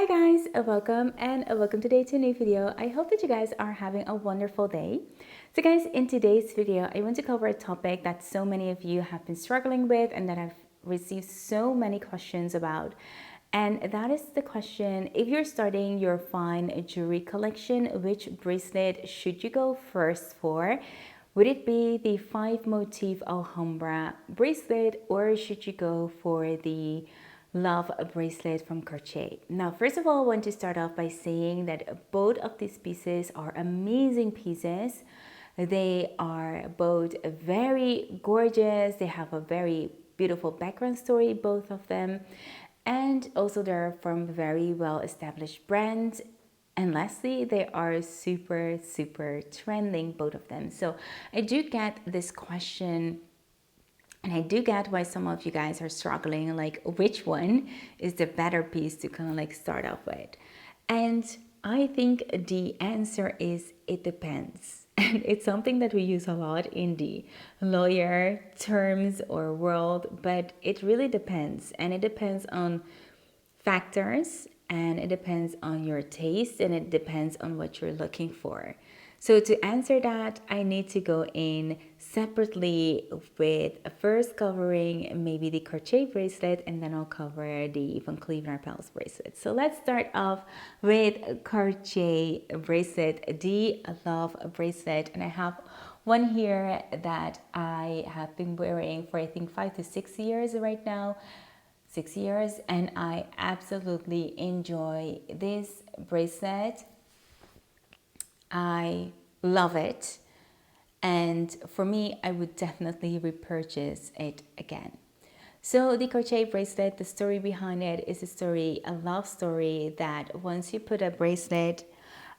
Hi guys, welcome and welcome today to a new video. I hope that you guys are having a wonderful day. So guys, in today's video, I want to cover a topic that so many of you have been struggling with and that I've received so many questions about. And that is the question, if you're starting your fine jewelry collection, which bracelet should you go first for? Would it be the 5-motif Alhambra bracelet, or should you go for the Love bracelet from Cartier? Now, first of all, I want to start off by saying that both of these pieces are amazing pieces. They are both very gorgeous. They have a very beautiful background story, both of them. And also they're from very well-established brands. And lastly, they are super trending, both of them. So I do get this question, and I do get why some of you guys are struggling, like which one is the better piece to kind of like start off with. And I think the answer is it depends. And it's something that we use a lot in the lawyer terms or world, but it really depends. And it depends on factors, and it depends on your taste, and it depends on what you're looking for. So to answer that, I need to go in separately with first covering maybe the Cartier bracelet, and then I'll cover the Van Cleef & Arpels bracelet. So let's start off with Cartier bracelet, the Love bracelet. And I have one here that I have been wearing for I think 5 to 6 years right now. 6 years, and I absolutely enjoy this bracelet. I love it, and for me, I would definitely repurchase it again. So the Cartier bracelet, the story behind it is a love story that once you put a bracelet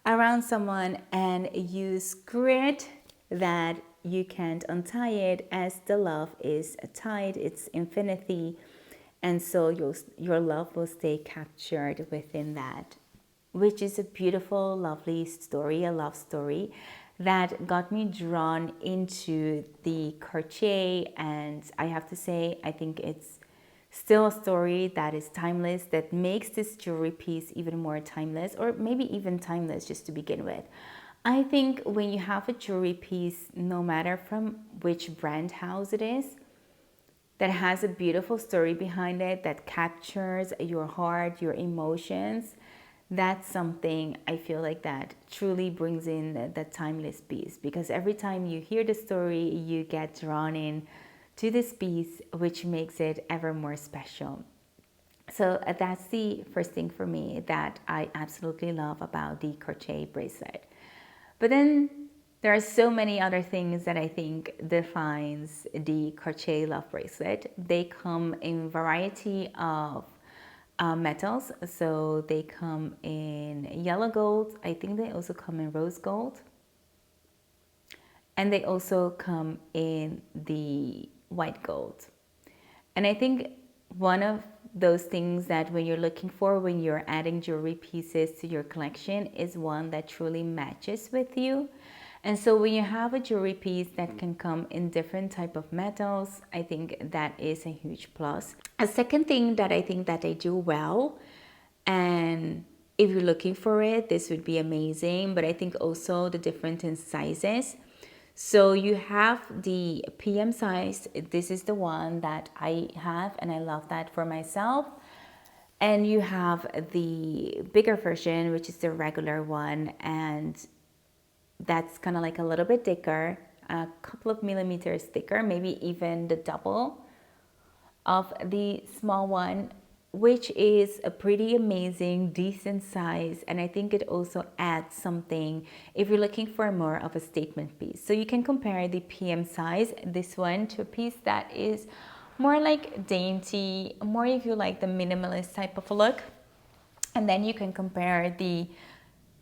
around someone and you screw it, that you can't untie it, as the love is tied, it's infinity. And so your love will stay captured within that, which is a beautiful, lovely story, a love story that got me drawn into the Cartier. And I have to say, I think it's still a story that is timeless, that makes this jewelry piece even more timeless, or maybe even timeless just to begin with. I think when you have a jewelry piece, no matter from which brand house it is, that has a beautiful story behind it, that captures your heart, your emotions, that's something I feel like that truly brings in the timeless piece. Because every time you hear the story, you get drawn in to this piece, which makes it ever more special. So that's the first thing for me that I absolutely love about the Cartier bracelet. But then there are so many other things that I think defines the Cartier Love bracelet. They come in variety of metals. So they come in yellow gold. I think they also come in rose gold. And they also come in the white gold. And I think one of those things that when you're looking for when you're adding jewelry pieces to your collection is one that truly matches with you. And so when you have a jewelry piece that can come in different type of metals, I think that is a huge plus. A second thing that I think that they do well, and if you're looking for it, this would be amazing, but I think also the difference in sizes. So you have the PM size. This is the one that I have, and I love that for myself. And you have the bigger version, which is the regular one, and that's kind of like a little bit thicker, a couple of millimeters thicker, maybe even the double of the small one, which is a pretty amazing, decent size. And I think it also adds something if you're looking for more of a statement piece. So you can compare the PM size, this one, to a piece that is more like dainty, more if you like the minimalist type of a look. And then you can compare the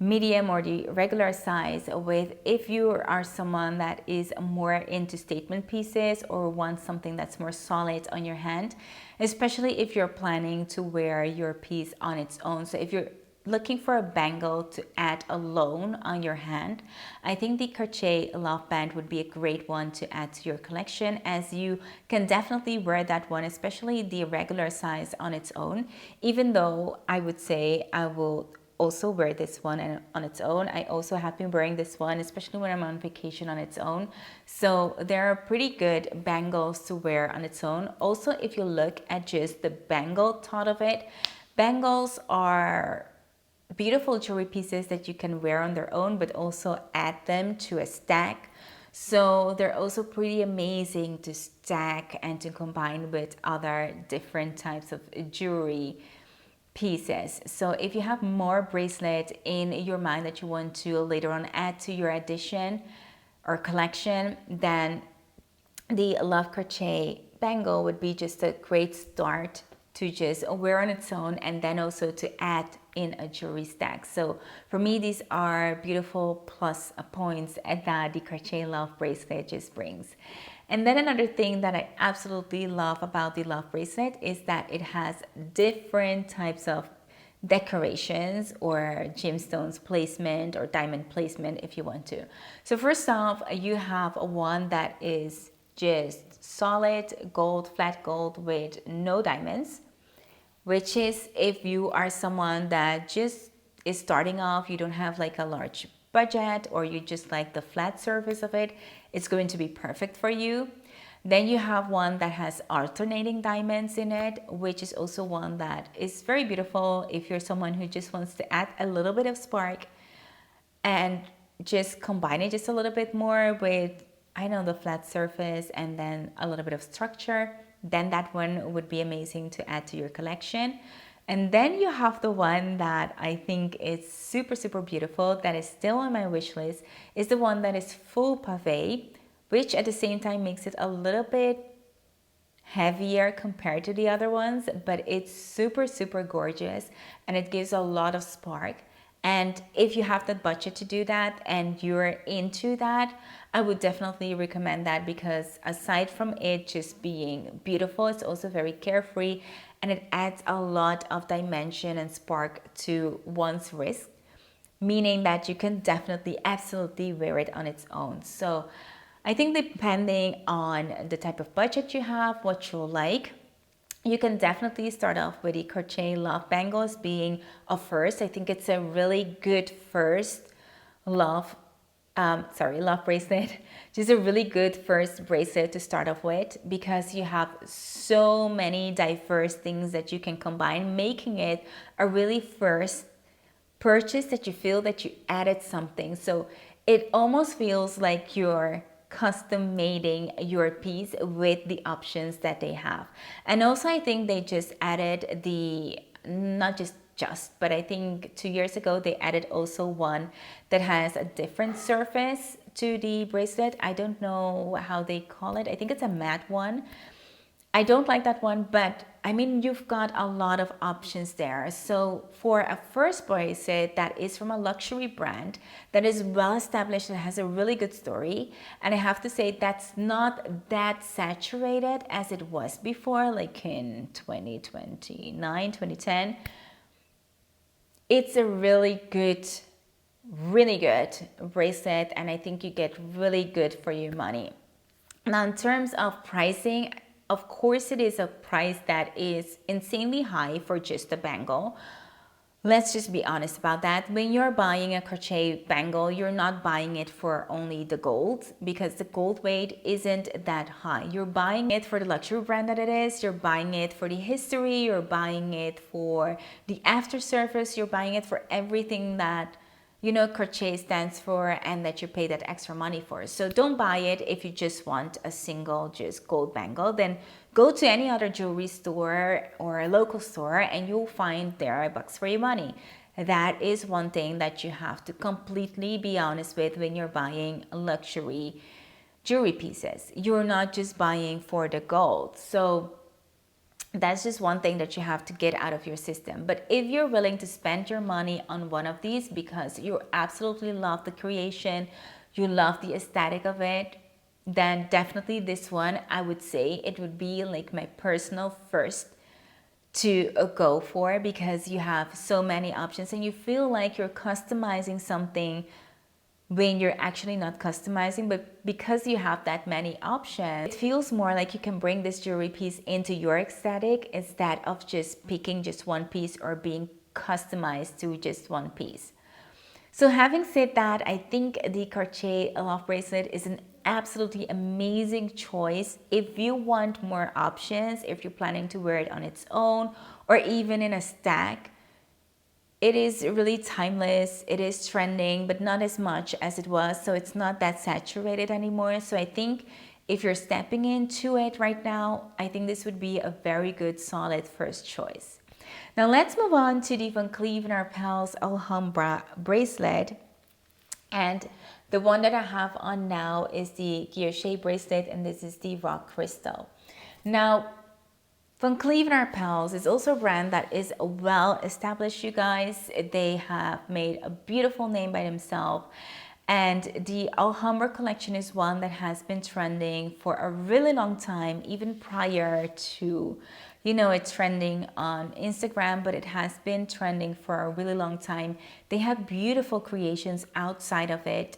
medium or the regular size with if you are someone that is more into statement pieces or wants something that's more solid on your hand, especially if you're planning to wear your piece on its own. So if you're looking for a bangle to add alone on your hand, I think the Cartier Love Band would be a great one to add to your collection, as you can definitely wear that one, especially the regular size on its own, even though I would say I will also wear this one on its own. I also have been wearing this one, especially when I'm on vacation, on its own. So there are pretty good bangles to wear on its own. Also, if you look at just the bangle thought of it, bangles are beautiful jewelry pieces that you can wear on their own, but also add them to a stack. So they're also pretty amazing to stack and to combine with other different types of jewelry pieces. So if you have more bracelet in your mind that you want to later on add to your addition or collection, then the Love Cartier bangle would be just a great start to just wear on its own, and then also to add in a jewelry stack. So for me, these are beautiful plus points that the Cartier Love bracelet just brings. And then another thing that I absolutely love about the Love bracelet is that it has different types of decorations or gemstones placement or diamond placement if you want to. So first off, you have one that is just solid gold, flat gold with no diamonds, which is if you are someone that just is starting off, you don't have like a large budget, or you just like the flat surface of it, it's going to be perfect for you. Then you have one that has alternating diamonds in it, which is also one that is very beautiful if you're someone who just wants to add a little bit of spark and just combine it just a little bit more with, I know, the flat surface and then a little bit of structure. Then that one would be amazing to add to your collection. And then you have the one that I think is super, super beautiful, that is still on my wish list, is the one that is full pavé, which at the same time makes it a little bit heavier compared to the other ones, but it's super, super gorgeous and it gives a lot of spark. And if you have the budget to do that and you're into that, I would definitely recommend that, because aside from it just being beautiful, it's also very carefree and it adds a lot of dimension and spark to one's wrist, meaning that you can definitely, absolutely wear it on its own. So I think depending on the type of budget you have, what you like, you can definitely start off with the Cartier Love bangles being a first. I think it's a really good first love bracelet. Just a really good first bracelet to start off with, because you have so many diverse things that you can combine, making it a really first purchase that you feel that you added something. So it almost feels like you're custom making your piece with the options that they have. And also I think they just added the, not just, but I think 2 years ago they added also one that has a different surface to the bracelet. I don't know how they call it. I think it's a matte one. I don't like that one, but I mean, you've got a lot of options there. So for a first bracelet that is from a luxury brand that is well established and has a really good story, and I have to say that's not that saturated as it was before, like in 2029, 2010. It's a really good bracelet, and I think you get really good for your money. Now, in terms of pricing, of course, it is a price that is insanely high for just a bangle. Let's just be honest about that. When you're buying a Cartier bangle, you're not buying it for only the gold, because the gold weight isn't that high. You're buying it for the luxury brand that it is. You're buying it for the history. You're buying it for the after surface. You're buying it for everything that, you know, Cartier stands for and that you pay that extra money for. So don't buy it if you just want a single just gold bangle. Then go to any other jewelry store or a local store and you'll find there are bucks for your money. That is one thing that you have to completely be honest with when you're buying luxury jewelry pieces. You're not just buying for the gold. So that's just one thing that you have to get out of your system. But if you're willing to spend your money on one of these because you absolutely love the creation, you love the aesthetic of it, then definitely this one, I would say it would be like my personal first to go for, because you have so many options and you feel like you're customizing something when you're actually not customizing. But because you have that many options, it feels more like you can bring this jewelry piece into your aesthetic instead of just picking just one piece or being customized to just one piece. So having said that, I think the Cartier Love Bracelet is an absolutely amazing choice if you want more options, if you're planning to wear it on its own or even in a stack. It is really timeless, it is trending, but not as much as it was, so it's not that saturated anymore. So I think if you're stepping into it right now, I think this would be a very good solid first choice. Now let's move on to the Van Cleef & Arpels Alhambra bracelet. And the one that I have on now is the guilloche bracelet, and this is the rock crystal. Now, Van Cleef & Arpels is also a brand that is well established, you guys. They have made a beautiful name by themselves. And the Alhambra collection is one that has been trending for a really long time, even prior to, you know, it's trending on Instagram, but it has been trending for a really long time. They have beautiful creations outside of it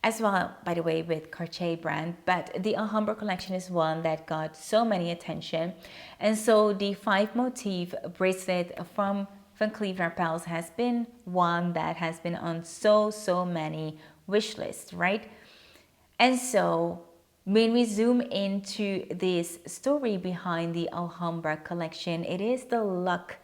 as well, by the way, with Cartier brand, but the Alhambra collection is one that got so many attention. And so the 5 motif bracelet from Van Cleef & Arpels has been one that has been on so many wish lists, right? And so when we zoom into this story behind the Alhambra collection, it is the luck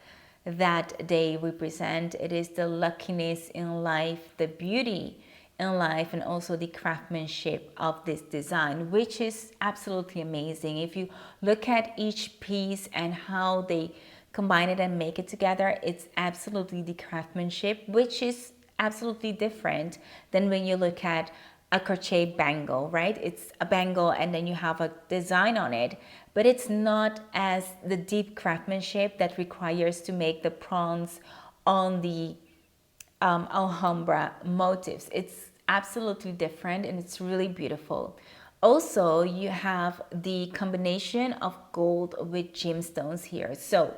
that they represent. It is the luckiness in life, the beauty in life, and also the craftsmanship of this design, which is absolutely amazing. If you look at each piece and how they combine it and make it together, it's absolutely the craftsmanship, which is absolutely different than when you look at a Cartier bangle, right? It's a bangle and then you have a design on it, but it's not as the deep craftsmanship that requires to make the prongs on the Alhambra motifs. It's absolutely different and it's really beautiful. Also, you have the combination of gold with gemstones here. So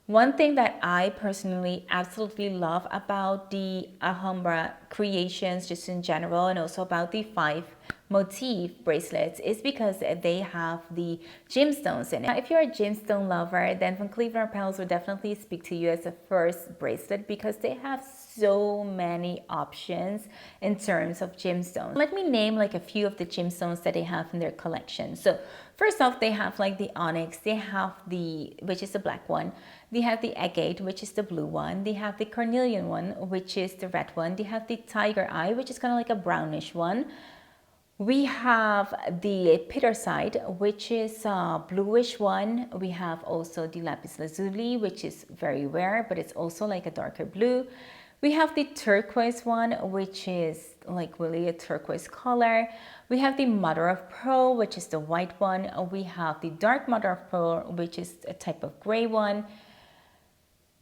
one thing that I personally absolutely love about the Alhambra creations just in general, and also about the 5 motif bracelets, is because they have the gemstones in it. Now, if you're a gemstone lover, then Van Cleef & Arpels would definitely speak to you as a first bracelet because they have so many options in terms of gemstones. Let me name like a few of the gemstones that they have in their collection. So first off, they have like the onyx, they have the, which is the black one. They have the agate, which is the blue one. They have the carnelian one, which is the red one. They have the tiger eye, which is kind of like a brownish one. We have the pterocyte, which is a bluish one. We have also the lapis lazuli, which is very rare, but it's also like a darker blue. We have the turquoise one, which is like really a turquoise color. We have the mother of pearl, which is the white one. We have the dark mother of pearl, which is a type of gray one.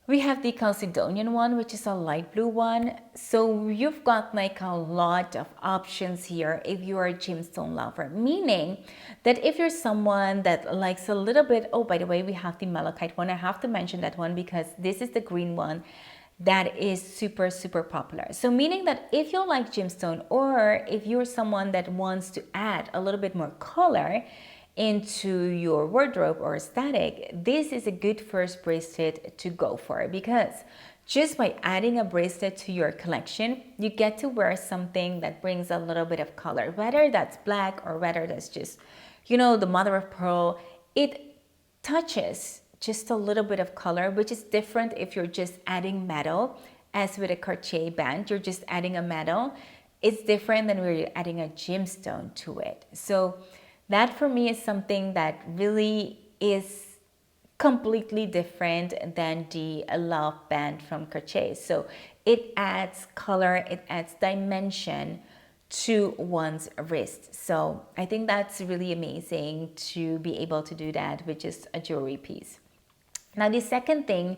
We have the Chalcedonian one, which is a light blue one. So you've got like a lot of options here if you are a gemstone lover, meaning that if you're someone that likes a little bit, oh, by the way, we have the malachite one. I have to mention that one because this is the green one that is super popular. So meaning that if you like gemstone, or if you're someone that wants to add a little bit more color into your wardrobe or aesthetic, this is a good first bracelet to go for, because just by adding a bracelet to your collection, you get to wear something that brings a little bit of color, whether that's black or whether that's just, you know, the mother of pearl. It touches just a little bit of color, which is different if you're just adding metal. As with a Cartier band, you're just adding a metal. It's different than when you're adding a gemstone to it. So that for me is something that really is completely different than the Love band from Cartier. So it adds color, it adds dimension to one's wrist. So I think that's really amazing to be able to do that with just a jewelry piece. Now, the second thing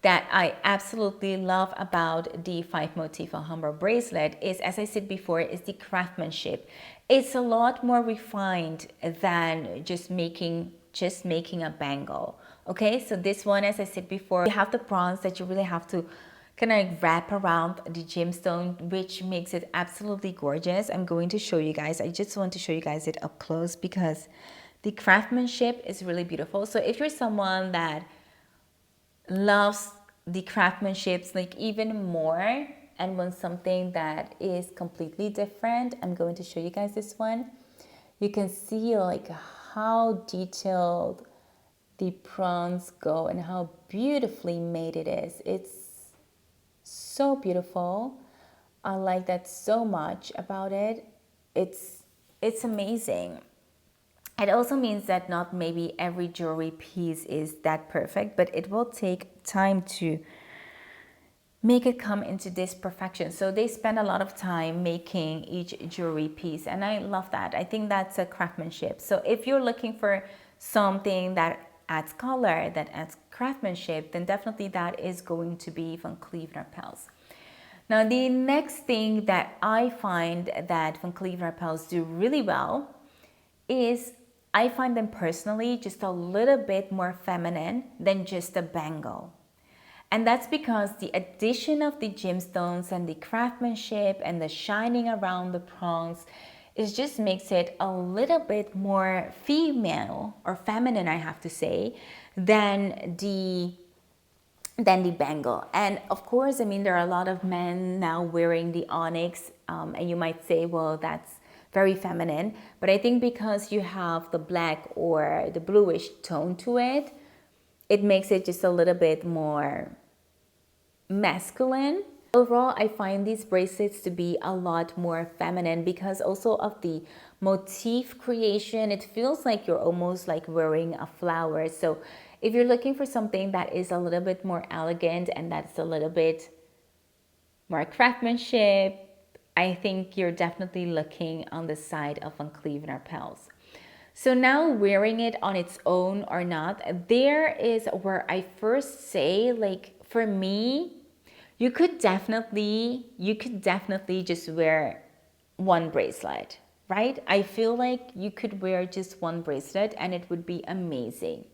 that I absolutely love about the 5 motif Alhambra bracelet is, as I said before, is the craftsmanship. It's a lot more refined than just making a bangle. Okay, so this one, as I said before, you have the bronze that you really have to kind of wrap around the gemstone, which makes it absolutely gorgeous. I'm going to show you guys. I just want to show you guys it up close because the craftsmanship is really beautiful. So if you're someone that loves the craftsmanship like even more and wants something that is completely different, I'm going to show you guys this one. You can see like how detailed the bronze go and how beautifully made it is. It's so beautiful. I like that so much about it. It's amazing. It also means that not maybe every jewelry piece is that perfect, but it will take time to make it come into this perfection. So they spend a lot of time making each jewelry piece, and I love that. I think that's a craftsmanship. So if you're looking for something that adds color, that adds craftsmanship, then definitely that is going to be Van Cleef & Arpels. Now the next thing that I find that Van Cleef & Arpels do really well is I find them personally just a little bit more feminine than just a bangle. And that's because the addition of the gemstones and the craftsmanship and the shining around the prongs, it just makes it a little bit more female or feminine, I have to say, than the bangle. And of course, I mean, there are a lot of men now wearing the onyx, and you might say, well, that's very feminine. But I think because you have the black or the bluish tone to it, it makes it just a little bit more masculine. Overall, I find these bracelets to be a lot more feminine because also of the motif creation. It feels like you're almost like wearing a flower. So if you're looking for something that is a little bit more elegant and that's a little bit more craftsmanship, I think you're definitely looking on the side of Van Cleef & Arpels. So now wearing it on its own or not, there is where I first say, like, for me, you could definitely just wear one bracelet, right? I feel like you could wear just one bracelet and it would be amazing.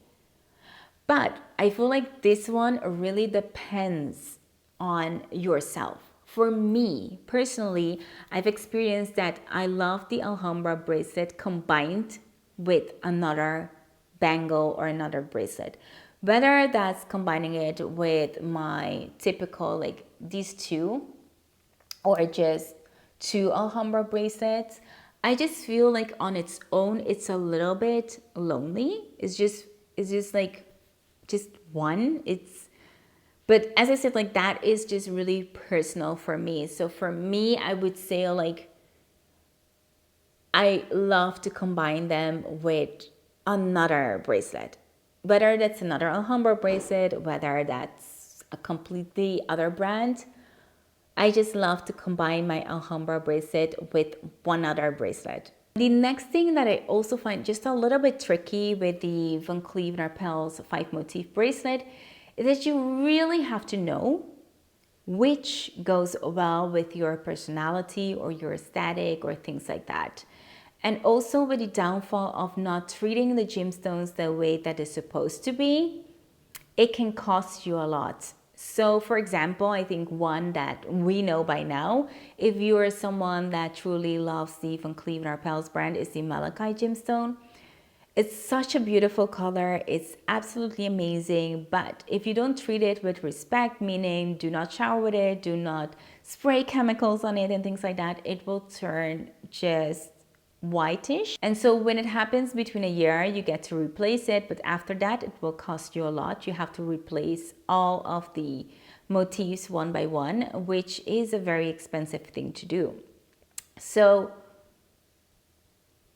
But I feel like this one really depends on yourself. For me, personally, I've experienced that I love the Alhambra bracelet combined with another bangle or another bracelet. Whether that's combining it with my typical, like these two, or just two Alhambra bracelets, I just feel like on its own, it's a little bit lonely. It's just like just one. But as I said, like that is just really personal for me. So for me, I would say like I love to combine them with another bracelet. Whether that's another Alhambra bracelet, whether that's a completely other brand, I just love to combine my Alhambra bracelet with one other bracelet. The next thing that I also find just a little bit tricky with the Van Cleef & Arpels 5 motif bracelet is that you really have to know which goes well with your personality or your aesthetic or things like that. And also with the downfall of not treating the gemstones the way that it's supposed to be, it can cost you a lot. So for example, I think one that we know by now, if you are someone that truly loves the Van Cleef & Arpels brand, is the Malachite gemstone. It's such a beautiful color. It's absolutely amazing. But if you don't treat it with respect, meaning do not shower with it, do not spray chemicals on it and things like that, it will turn just whitish. And so when it happens between a year, you get to replace it. But after that, it will cost you a lot. You have to replace all of the motifs one by one, which is a very expensive thing to do. So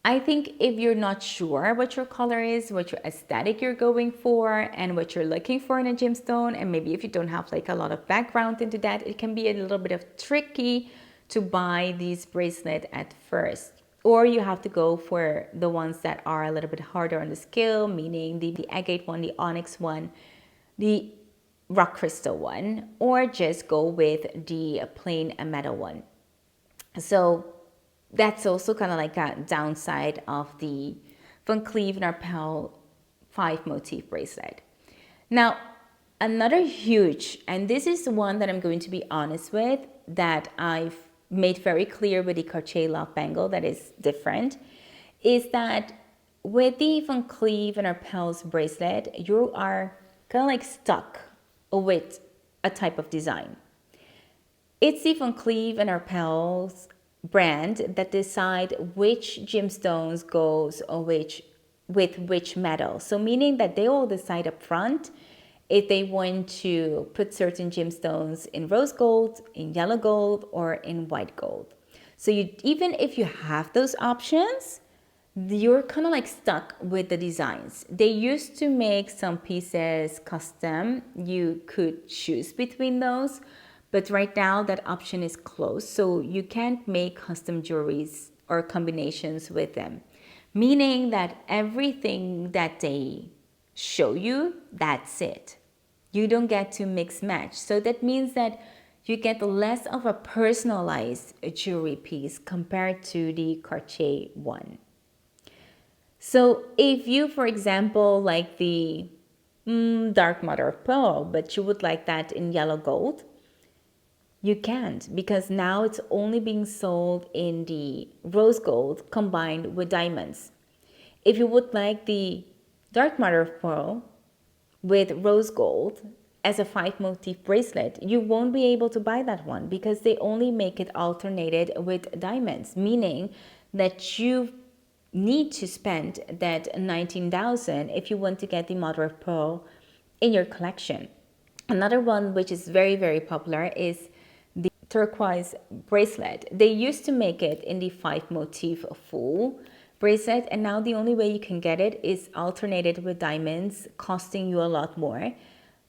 I think if you're not sure what your color is, what your aesthetic you're going for, and what you're looking for in a gemstone, and maybe if you don't have like a lot of background into that, it can be a little bit of tricky to buy these bracelets at first. Or you have to go for the ones that are a little bit harder on the scale, meaning the agate one, the onyx one, the rock crystal one, or just go with the plain metal one. So that's also kind of like a downside of the Van Cleef & Arpels 5 motif bracelet. Now, another huge, and this is one that I'm going to be honest with, that I've made very clear with the Cartier Love Bangle that is different, is that with the Van Cleef and Arpels bracelet, you are kind of like stuck with a type of design. It's the Van Cleef and Arpels brand that decide which gemstones goes or with which metal. So meaning that they will decide up front if they want to put certain gemstones in rose gold, in yellow gold, or in white gold. So even if you have those options, you're kind of like stuck with the designs. They used to make some pieces custom. You could choose between those, but right now that option is closed. So you can't make custom jewelries or combinations with them, meaning that everything that they show you, that's it. You don't get to mix match. So that means that you get less of a personalized jewelry piece compared to the Cartier one. So if you, for example, like the dark mother of pearl, but you would like that in yellow gold, you can't, because now it's only being sold in the rose gold combined with diamonds. If you would like the dark mother of pearl with rose gold as a 5 motif bracelet, you won't be able to buy that one because they only make it alternated with diamonds, meaning that you need to spend that 19,000 if you want to get the mother of pearl in your collection. Another one which is very, very popular is the turquoise bracelet. They used to make it in the 5 motif full bracelet, and now the only way you can get it is alternated with diamonds, costing you a lot more.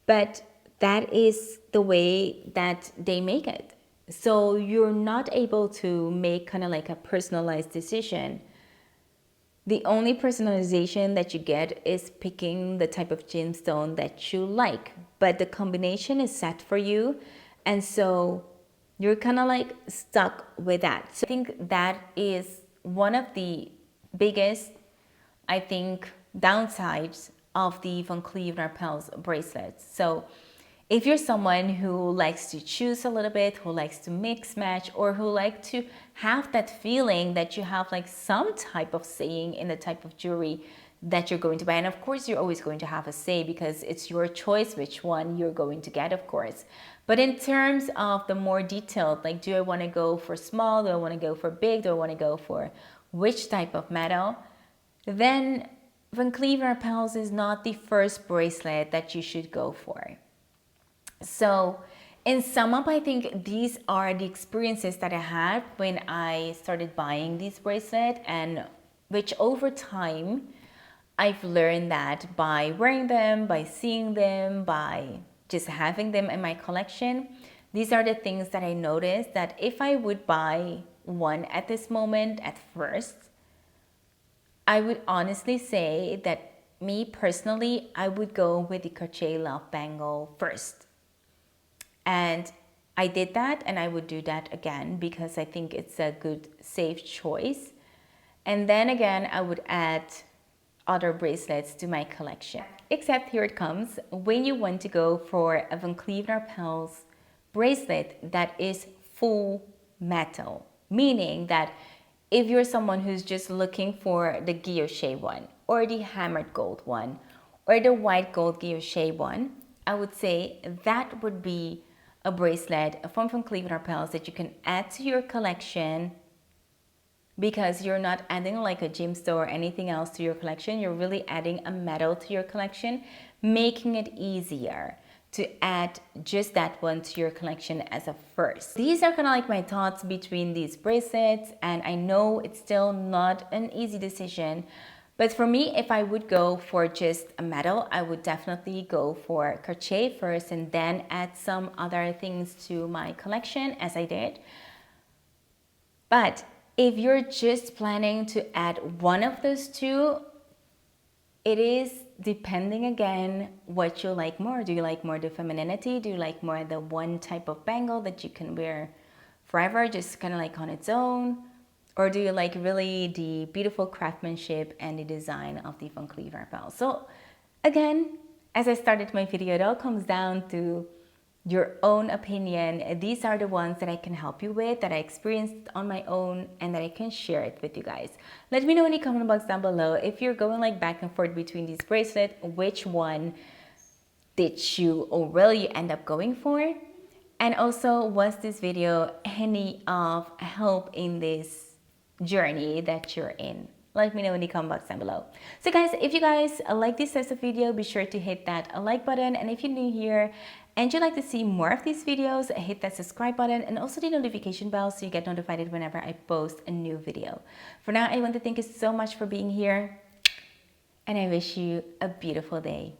But that is the way that they make it. So you're not able to make kind of like a personalized decision. The only personalization that you get is picking the type of gemstone that you like, but the combination is set for you, and so you're kind of like stuck with that. So I think that is one of the biggest, I think, downsides of the Van Cleef & Arpels bracelets. So if you're someone who likes to choose a little bit, who likes to mix match, or who like to have that feeling that you have like some type of saying in the type of jewelry that you're going to buy, and of course you're always going to have a say because it's your choice which one you're going to get, of course. But in terms of the more detailed, like, do I want to go for small, do I want to go for big, do I want to go for which type of metal, then Van Cleef & Arpels is not the first bracelet that you should go for. So in sum up, I think these are the experiences that I had when I started buying these bracelets, and which over time I've learned that by wearing them, by seeing them, by just having them in my collection, these are the things that I noticed that if I would buy one at this moment at first, I would honestly say that me personally, I would go with the Cartier Love Bangle first. And I did that, and I would do that again because I think it's a good, safe choice. And then again, I would add other bracelets to my collection. Except here it comes, when you want to go for a Van Cleef & Arpels bracelet that is full metal, meaning that if you're someone who's just looking for the guilloche one, or the hammered gold one, or the white gold guilloche one, I would say that would be a bracelet from Van Cleef & Arpels that you can add to your collection, because you're not adding like a gemstone or anything else to your collection. You're really adding a metal to your collection, making it easier to add just that one to your collection as a first. These are kind of like my thoughts between these bracelets, and I know it's still not an easy decision, but for me, if I would go for just a metal, I would definitely go for Cartier first and then add some other things to my collection, as I did. But if you're just planning to add one of those two, it is depending again what you like more. Do you like more the femininity? Do you like more the one type of bangle that you can wear forever, just kind of like on its own? Or do you like really the beautiful craftsmanship and the design of the Van Cleef & Arpels? So again, as I started my video, it all comes down to your own opinion. These are the ones that I can help you with, that I experienced on my own, and that I can share it with you guys. Let me know in the comment box down below if you're going like back and forth between these bracelets, which one did you or will you end up going for? And also, was this video any of help in this journey that you're in? Let me know in the comment box down below. So guys, if you guys like this type of video, be sure to hit that like button. And if you're new here and you'd like to see more of these videos, hit that subscribe button and also the notification bell so you get notified whenever I post a new video. For now, I want to thank you so much for being here, and I wish you a beautiful day.